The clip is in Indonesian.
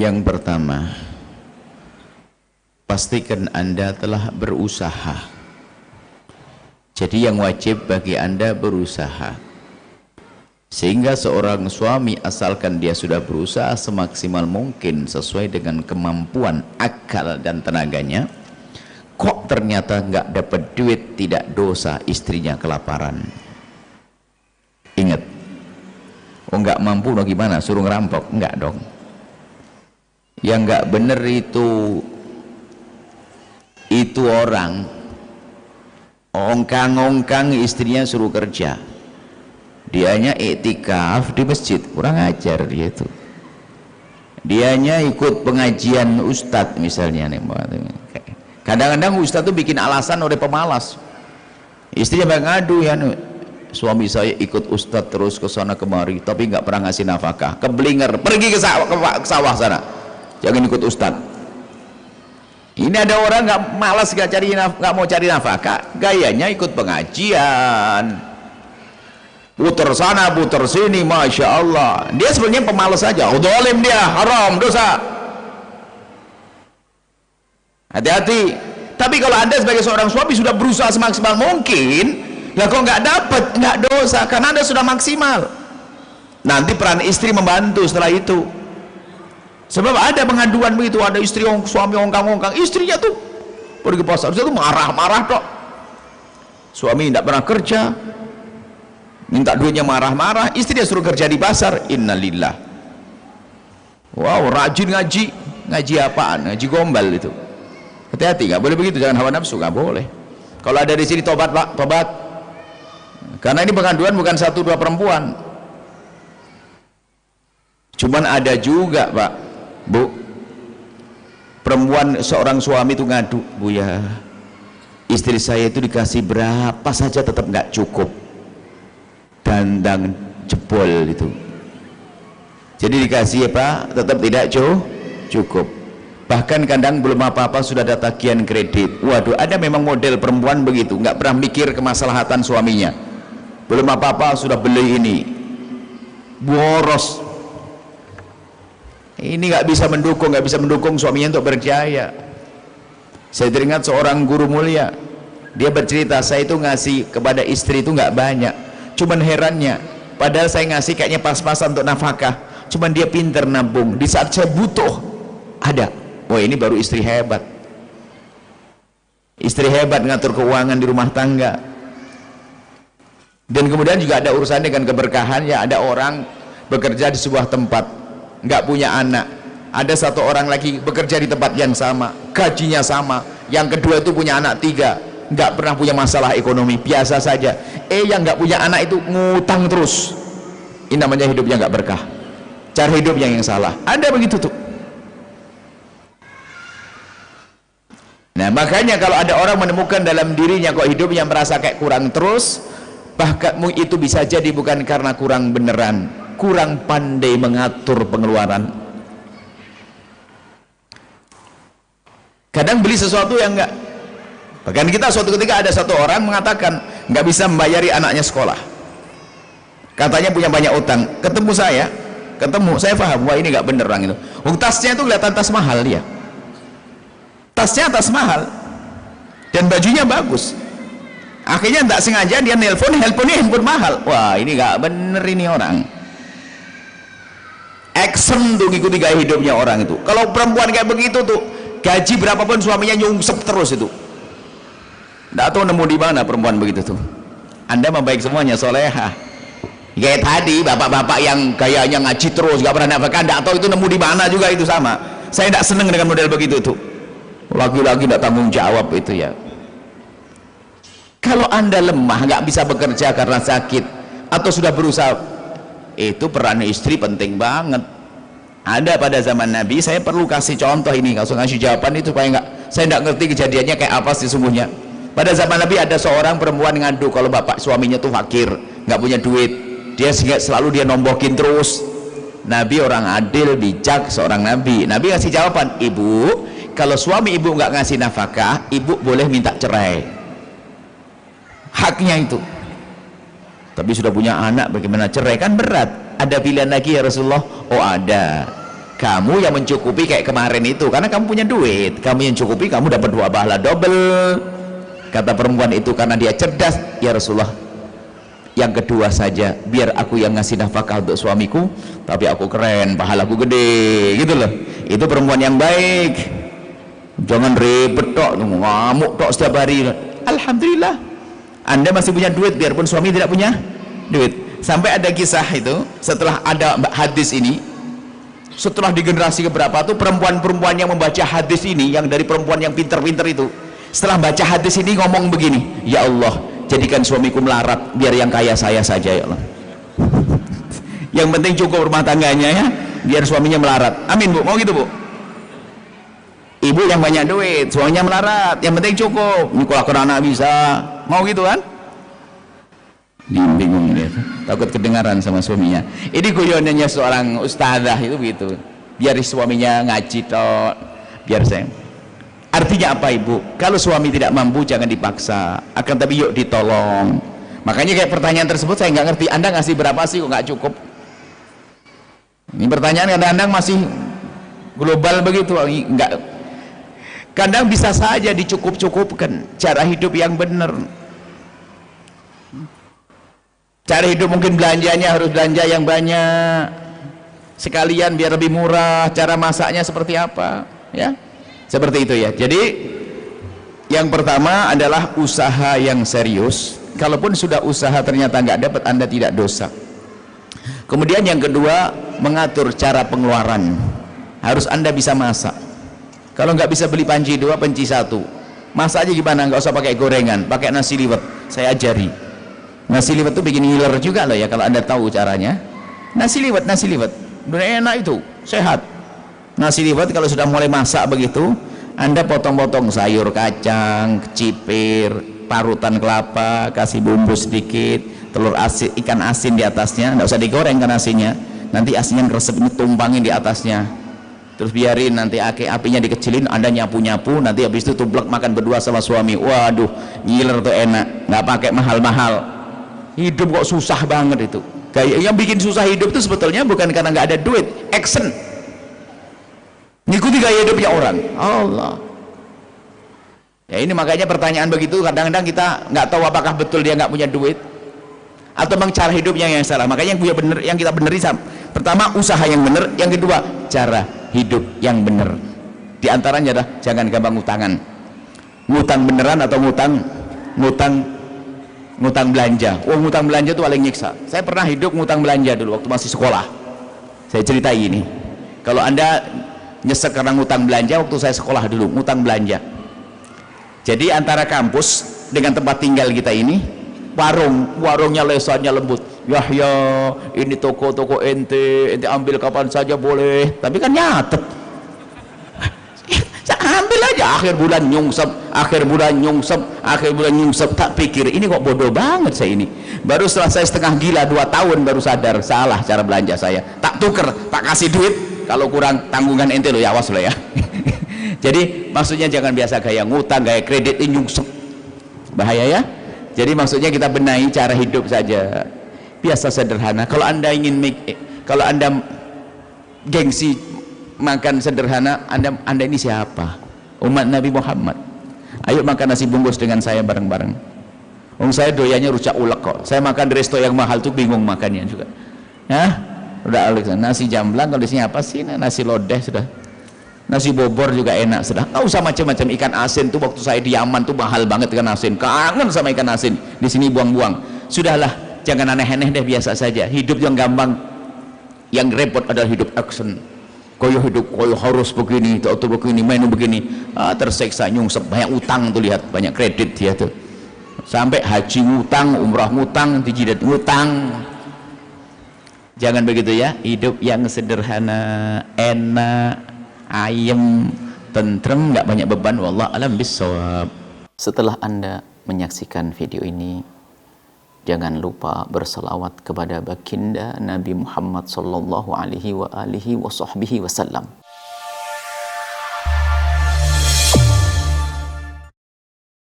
Yang pertama, pastikan Anda telah berusaha. Jadi yang wajib bagi Anda berusaha, sehingga seorang suami asalkan dia sudah berusaha semaksimal mungkin sesuai dengan kemampuan akal dan tenaganya, kok ternyata nggak dapat duit, tidak dosa istrinya kelaparan. Ingat, oh nggak mampu no gimana, suruh ngerampok? Enggak dong. Yang nggak bener itu orang ongkang-ongkang istrinya suruh kerja, dianya iktikaf di masjid, kurang ajar dia itu. Dianya ikut pengajian ustadz misalnya nih, kadang-kadang ustadz tuh bikin alasan oleh pemalas, istrinya ngadu ya, suami saya ikut ustadz terus ke sana kemari tapi nggak pernah ngasih nafkah, keblinger, pergi ke sawah sana, jangan ikut ustadz. Ini ada orang nggak mau cari nafkah, gayanya ikut pengajian, puter sana puter sini, masya Allah. Dia sebenarnya pemalas saja, dolim dia, haram, dosa. Hati-hati. Tapi kalau Anda sebagai seorang suami sudah berusaha semaksimal mungkin, lah kok nggak dapat, nggak dosa karena Anda sudah maksimal. Nanti peran istri membantu setelah itu. Sebab ada pengaduan begitu, ada istri suami ongkang-ongkang, istrinya tuh pergi pasar, itu marah-marah kok. Suami tidak pernah kerja, minta duitnya marah-marah, istri dia suruh kerja di pasar. Innalillah. Wow, rajin ngaji apaan? Ngaji gombal itu. Hati-hati, nggak boleh begitu, jangan hawa nafsu, nggak boleh. Kalau ada di sini tobat Pak, tobat. Karena ini pengaduan bukan 1-2 perempuan. Cuman ada juga Pak, Bu, perempuan seorang suami itu ngadu, Bu ya, istri saya itu dikasih berapa saja tetap nggak cukup, dandang jebol itu. Jadi dikasih apa, tetap tidak cukup. Bahkan kadang belum apa-apa sudah ada tagihan kredit. Waduh, ada memang model perempuan begitu, nggak pernah mikir kemaslahatan suaminya. Belum apa-apa sudah beli ini, boros. Ini nggak bisa mendukung suaminya untuk berjaya. Saya teringat seorang guru mulia, dia bercerita, saya itu ngasih kepada istri itu nggak banyak, cuman herannya, padahal saya ngasih kayaknya pas-pasan untuk nafkah, cuman dia pinter nabung, di saat saya butuh ada. Wah, ini baru istri hebat. Istri hebat ngatur keuangan di rumah tangga. Dan kemudian juga ada urusan dengan keberkahan, ya. Ada orang bekerja di sebuah tempat, nggak punya anak, ada satu orang lagi bekerja di tempat yang sama, gajinya sama, yang kedua itu punya anak 3, nggak pernah punya masalah ekonomi, biasa saja. Yang nggak punya anak itu ngutang terus, ini namanya hidupnya nggak berkah, cara hidupnya yang salah. Ada begitu tuh. Nah makanya kalau ada orang menemukan dalam dirinya kok hidupnya merasa kayak kurang terus, bahkan itu bisa jadi bukan karena kurang beneran, kurang pandai mengatur pengeluaran. Kadang beli sesuatu yang enggak, bahkan kita suatu ketika ada satu orang mengatakan nggak bisa membayari anaknya sekolah, katanya punya banyak utang. Ketemu saya paham, wah ini nggak bener orang itu. Tasnya itu kelihatan tas mahal, dia tasnya tas mahal dan bajunya bagus. Akhirnya tidak sengaja dia handphonenya handphone mahal. Wah ini nggak bener ini orang. Action tuh ngikuti gaya hidupnya orang itu. Kalau perempuan kayak begitu tuh, gaji berapapun suaminya nyungsep terus itu. Nggak tahu nemu di mana perempuan begitu tuh. Anda membaik semuanya, solehah. Kayak tadi bapak-bapak yang gayanya ngaji terus, nggak pernah nafkah, nggak tahu itu nemu di mana juga, itu sama. Saya tidak seneng dengan model begitu tuh. Lagi-lagi tidak tanggung jawab itu ya. Kalau Anda lemah, nggak bisa bekerja karena sakit, atau sudah berusaha, itu peran istri penting banget. Ada pada zaman Nabi, saya perlu kasih contoh ini, kalau ngasih jawaban itu supaya saya nggak ngerti kejadiannya kayak apa sesungguhnya. Pada zaman Nabi ada seorang perempuan ngadu kalau bapak suaminya tuh fakir, nggak punya duit, dia selalu dia nombokin terus. Nabi orang adil, bijak, seorang Nabi. Nabi ngasih jawaban, ibu, kalau suami ibu nggak ngasih nafkah, ibu boleh minta cerai, haknya itu. Tapi sudah punya anak, bagaimana cerai? Kan berat. Ada pilihan lagi ya Rasulullah? Oh ada. kamu yang mencukupi kayak kemarin itu, karena kamu punya duit, kamu yang cukupi, kamu dapat 2 pahala double. Kata perempuan itu karena dia cerdas, ya Rasulullah, yang kedua saja, biar aku yang ngasih nafkah untuk suamiku, tapi aku keren, pahalaku gede, gitu loh. Itu perempuan yang baik. Jangan ribet tok, ngamuk tok setiap hari. Alhamdulillah, Anda masih punya duit, biarpun suami tidak punya duit. Sampai ada kisah itu, setelah ada hadis ini, setelah di generasi keberapa tuh perempuan-perempuan yang membaca hadis ini, yang dari perempuan yang pinter-pinter itu, setelah baca hadis ini ngomong begini, ya Allah, jadikan suamiku melarat, biar yang kaya saya saja ya Allah. Yang penting cukup rumah tangganya ya, biar suaminya melarat. Amin Bu, mau gitu Bu? Ibu yang banyak duit, suaminya melarat, yang penting cukup. Nyekolahkan anak bisa, mau gitu kan? Bingung dia, takut kedengaran sama suaminya. Ini guyonannya seorang ustazah itu begitu, biar suaminya ngaji toh, biar saya. Artinya apa Ibu? Kalau suami tidak mampu jangan dipaksa, akan tapi yuk ditolong. Makanya kayak pertanyaan tersebut saya nggak ngerti, Anda ngasih berapa sih kok nggak cukup? Ini pertanyaan kadang-kadang masih global begitu, enggak. Kadang bisa saja dicukup-cukupkan cara hidup yang benar. Cara hidup mungkin belanjanya harus belanja yang banyak, sekalian biar lebih murah. Cara masaknya seperti apa ya, seperti itu ya. Jadi yang pertama adalah usaha yang serius. Kalaupun sudah usaha ternyata nggak dapat, Anda tidak dosa. Kemudian yang kedua, mengatur cara pengeluaran. Harus Anda bisa masak. Kalau nggak bisa beli panci 2, panci 1, masak aja gimana, nggak usah pakai gorengan, pakai nasi liwet. Saya ajari nasi liwet itu bikin ngiler juga loh ya, kalau Anda tahu caranya. Nasi liwet udah enak, itu sehat. Nasi liwet kalau sudah mulai masak begitu, Anda potong-potong sayur kacang, cipir, parutan kelapa, kasih bumbu sedikit, telur asin, ikan asin di atasnya. Nggak usah digoreng kan asinnya, nanti asinnya ngeresep, ini tumpangin di atasnya, terus biarin nanti apinya dikecilin, Anda nyapu-nyapu, nanti habis itu tublek makan berdua sama suami. Waduh, ngiler tuh enak, nggak pakai mahal-mahal. Hidup kok susah banget itu. Kayak yang bikin susah hidup itu sebetulnya bukan karena nggak ada duit, action, ngikuti gaya hidupnya orang. Allah ya, ini makanya pertanyaan begitu kadang-kadang kita nggak tahu apakah betul dia nggak punya duit atau memang cara hidupnya yang salah. Makanya yang punya bener, yang kita beneri, pertama usaha yang bener, yang kedua cara hidup yang bener. Di antaranya adalah jangan gampang ngutangan, ngutang beneran atau ngutang belanja. Ngutang belanja itu paling nyiksa. Saya pernah hidup ngutang belanja dulu waktu masih sekolah. Saya ceritai ini, kalau Anda nyesek karena ngutang belanja, waktu saya sekolah dulu ngutang belanja. Jadi antara kampus dengan tempat tinggal kita ini, warungnya lesannya lembut. Yahya, ini toko ente ambil kapan saja boleh, tapi kan nyatet. Ambil aja, akhir bulan nyungsep. Tak pikir ini kok bodoh banget saya ini. Baru setelah saya setengah gila 2 tahun baru sadar salah cara belanja saya. Tak tuker, tak kasih duit, kalau kurang tanggungan ente lo ya, awas lo ya. Jadi maksudnya jangan biasa gaya ngutang, gaya kredit, nyungsep, bahaya ya. Jadi maksudnya kita benahi cara hidup saja, biasa sederhana. Kalau Anda kalau Anda gengsi makan sederhana, Anda ini siapa? Umat Nabi Muhammad. Ayo makan nasi bungkus dengan saya bareng-bareng. Saya doyannya rujak ulek kok. Saya makan di resto yang mahal tuh bingung makannya juga. Udah nasi jamblang, kalau di sini apa sih? Nasi lodeh sudah. Nasi bobor juga enak sudah. Nggak usah macam-macam. Ikan asin tuh waktu saya di Yaman tuh mahal banget ikan asin. Kangen sama ikan asin. Di sini buang-buang. Sudahlah, jangan aneh-aneh deh, biasa saja. Hidup yang gampang, yang repot adalah hidup action. Koyo hidup, koyo harus begini, atau begini, menu begini, tersiksa, nyungsep, banyak utang tuh, lihat banyak kredit dia tuh, sampai haji ngutang, umrah ngutang, dijidat ngutang. Jangan begitu ya. Hidup yang sederhana, enak, ayem, tentrem, nggak banyak beban. Wallah alam bisawab. Setelah Anda menyaksikan video ini, jangan lupa berselawat kepada baginda Nabi Muhammad sallallahu alaihi wa alihi wa sahbihi wasallam.